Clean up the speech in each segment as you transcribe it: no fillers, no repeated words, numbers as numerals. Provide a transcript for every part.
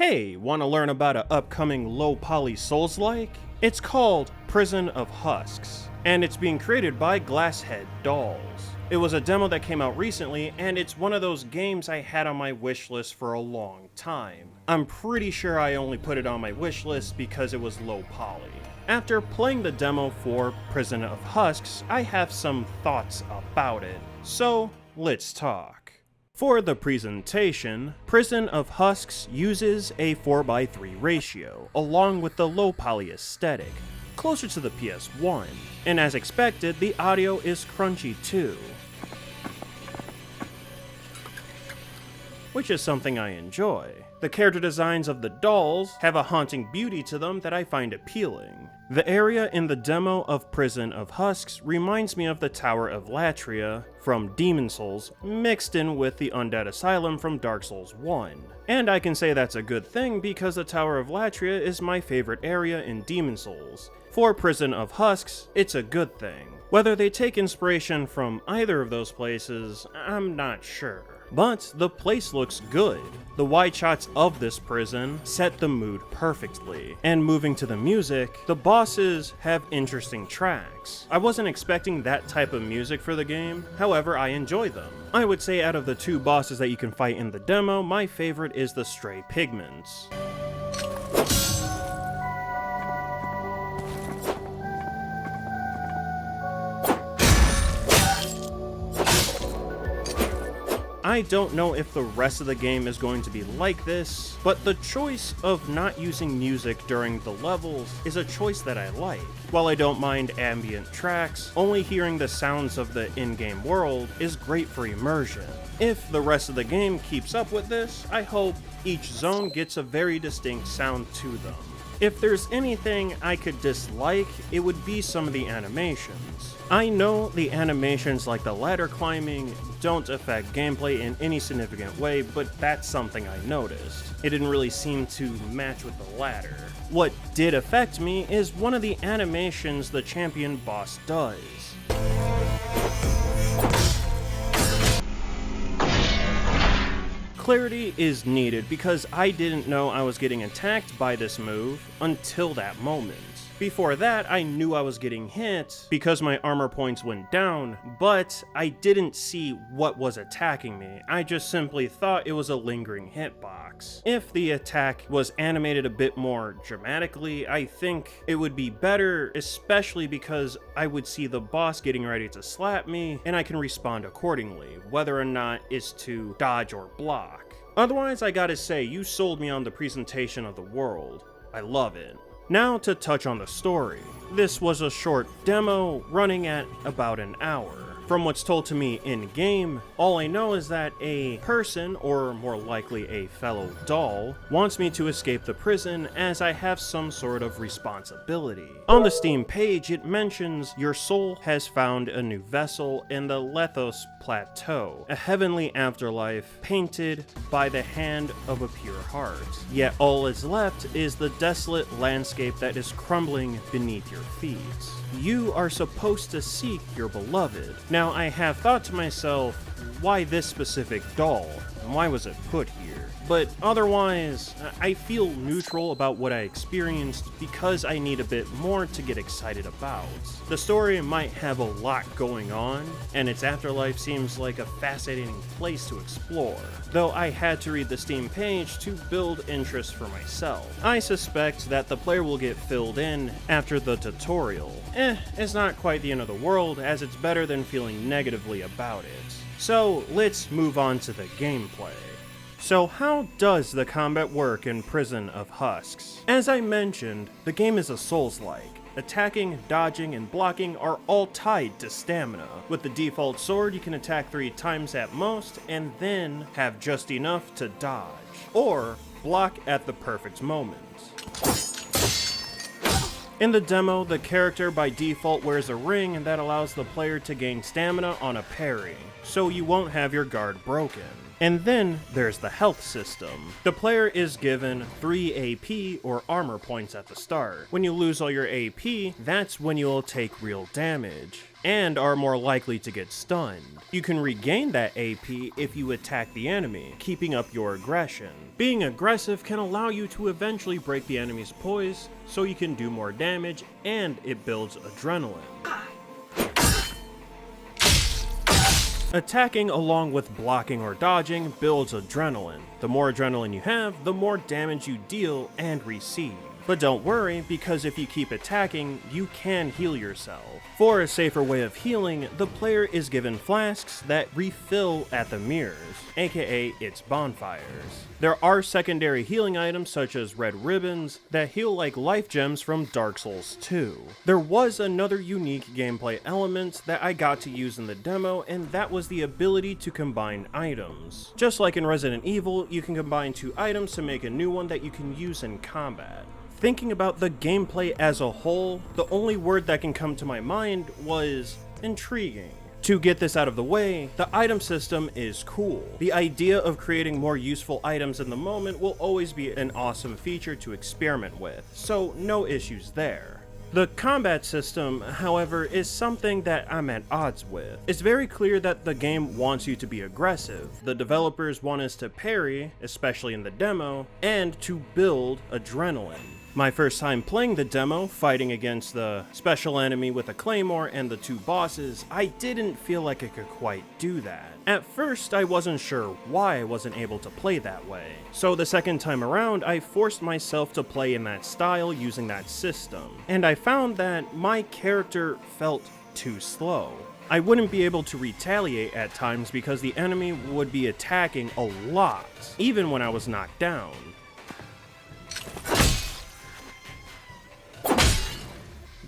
Hey, want to learn about an upcoming low-poly soulslike? It's called Prison of Husks, and it's being created by Glasshead Dolls. It was a demo that came out recently, and it's one of those games I had on my wish list for a long time. I'm pretty sure I only put it on my wish list because it was low poly. After playing the demo for Prison of Husks, I have some thoughts about it, so let's talk. For the presentation, Prison of Husks uses a 4:3 ratio, along with the low poly aesthetic, closer to the PS1, and as expected, the audio is crunchy too, which is something I enjoy. The character designs of the dolls have a haunting beauty to them that I find appealing. The area in the demo of Prison of Husks reminds me of the Tower of Latria from Demon Souls, mixed in with the Undead Asylum from Dark Souls 1. And I can say that's a good thing because the Tower of Latria is my favorite area in Demon Souls. For Prison of Husks, it's a good thing. Whether they take inspiration from either of those places, I'm not sure. But the place looks good. The wide shots of this prison set the mood perfectly. And moving to the music, the bosses have interesting tracks. I wasn't expecting that type of music for the game, however I enjoy them. I would say out of the two bosses that you can fight in the demo, my favorite is the Stray Pigments. I don't know if the rest of the game is going to be like this, but the choice of not using music during the levels is a choice that I like. While I don't mind ambient tracks, only hearing the sounds of the in-game world is great for immersion. If the rest of the game keeps up with this, I hope each zone gets a very distinct sound to them. If there's anything I could dislike, it would be some of the animations. I know the animations like the ladder climbing don't affect gameplay in any significant way, but that's something I noticed. It didn't really seem to match with the ladder. What did affect me is one of the animations the champion boss does. Clarity is needed because I didn't know I was getting attacked by this move until that moment. Before that, I knew I was getting hit because my armor points went down, but I didn't see what was attacking me. I just simply thought it was a lingering hitbox. If the attack was animated a bit more dramatically, I think it would be better, especially because I would see the boss getting ready to slap me, and I can respond accordingly, whether or not it's to dodge or block. Otherwise, I gotta say, you sold me on the presentation of the world. I love it. Now to touch on the story. This was a short demo running at about an hour. From what's told to me in-game, all I know is that a person, or more likely a fellow doll, wants me to escape the prison as I have some sort of responsibility. On the Steam page, it mentions your soul has found a new vessel in the Lethos Plateau, a heavenly afterlife painted by the hand of a pure heart. Yet all is left is the desolate landscape that is crumbling beneath your feet. You are supposed to seek your beloved. Now, I have thought to myself, why this specific doll? And why was it put here? But otherwise, I feel neutral about what I experienced because I need a bit more to get excited about. The story might have a lot going on, and its afterlife seems like a fascinating place to explore, though I had to read the Steam page to build interest for myself. I suspect that the player will get filled in after the tutorial. It's not quite the end of the world, as it's better than feeling negatively about it. So let's move on to the gameplay. So how does the combat work in Prison of Husks? As I mentioned, the game is a Souls-like. Attacking, dodging, and blocking are all tied to stamina. With the default sword, you can attack 3 times at most, and then have just enough to dodge, or block at the perfect moment. In the demo, the character by default wears a ring that allows the player to gain stamina on a parry, so you won't have your guard broken. And then there's the health system. The player is given 3 AP or armor points at the start. When you lose all your AP, that's when you'll take real damage and are more likely to get stunned. You can regain that AP if you attack the enemy, keeping up your aggression. Being aggressive can allow you to eventually break the enemy's poise, so you can do more damage, and it builds adrenaline. Attacking along with blocking or dodging builds adrenaline. The more adrenaline you have, the more damage you deal and receive. But don't worry, because if you keep attacking, you can heal yourself. For a safer way of healing, the player is given flasks that refill at the mirrors, aka its bonfires. There are secondary healing items such as red ribbons that heal like life gems from Dark Souls 2. There was another unique gameplay element that I got to use in the demo, and that was the ability to combine items. Just like in Resident Evil, you can combine 2 items to make a new one that you can use in combat. Thinking about the gameplay as a whole, the only word that can come to my mind was intriguing. To get this out of the way, the item system is cool. The idea of creating more useful items in the moment will always be an awesome feature to experiment with, so no issues there. The combat system, however, is something that I'm at odds with. It's very clear that the game wants you to be aggressive. The developers want us to parry, especially in the demo, and to build adrenaline. My first time playing the demo, fighting against the special enemy with a claymore and the 2 bosses, I didn't feel like I could quite do that. At first, I wasn't sure why I wasn't able to play that way. So the second time around, I forced myself to play in that style using that system. And I found that my character felt too slow. I wouldn't be able to retaliate at times because the enemy would be attacking a lot, even when I was knocked down.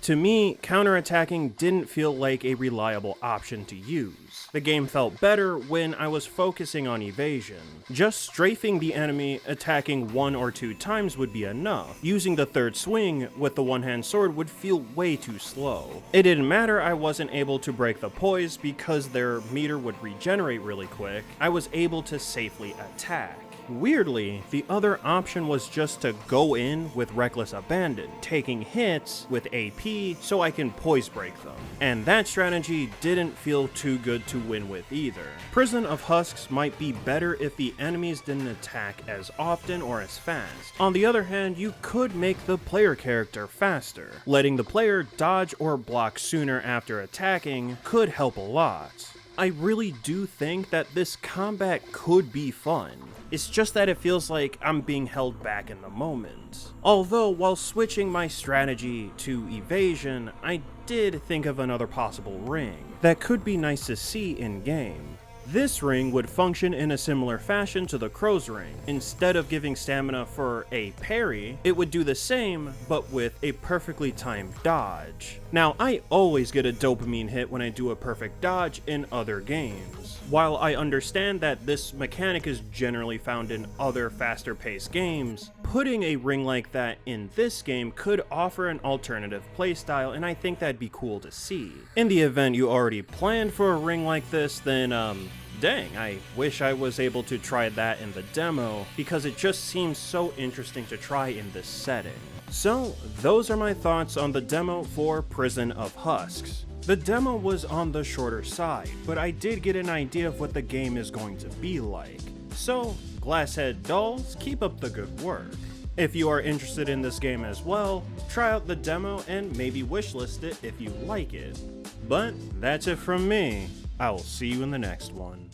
To me, counterattacking didn't feel like a reliable option to use. The game felt better when I was focusing on evasion. Just strafing the enemy, attacking 1 or 2 times would be enough. Using the third swing with the one-hand sword would feel way too slow. It didn't matter I wasn't able to break the poise because their meter would regenerate really quick. I was able to safely attack. Weirdly, the other option was just to go in with reckless abandon, taking hits with AP so I can poise break them. And that strategy didn't feel too good to win with either. Prison of Husks might be better if the enemies didn't attack as often or as fast. On the other hand, you could make the player character faster. Letting the player dodge or block sooner after attacking could help a lot. I really do think that this combat could be fun. It's just that it feels like I'm being held back in the moment. Although, while switching my strategy to evasion, I did think of another possible ring that could be nice to see in-game. This ring would function in a similar fashion to the crow's ring. Instead of giving stamina for a parry, it would do the same, but with a perfectly timed dodge. Now, I always get a dopamine hit when I do a perfect dodge in other games. While I understand that this mechanic is generally found in other faster-paced games, putting a ring like that in this game could offer an alternative playstyle, and I think that'd be cool to see. In the event you already planned for a ring like this, then dang, I wish I was able to try that in the demo, because it just seems so interesting to try in this setting. So, those are my thoughts on the demo for Prison of Husks. The demo was on the shorter side, but I did get an idea of what the game is going to be like. So, Glasshead Dolls, keep up the good work. If you are interested in this game as well, try out the demo and maybe wishlist it if you like it. But that's it from me. I will see you in the next one.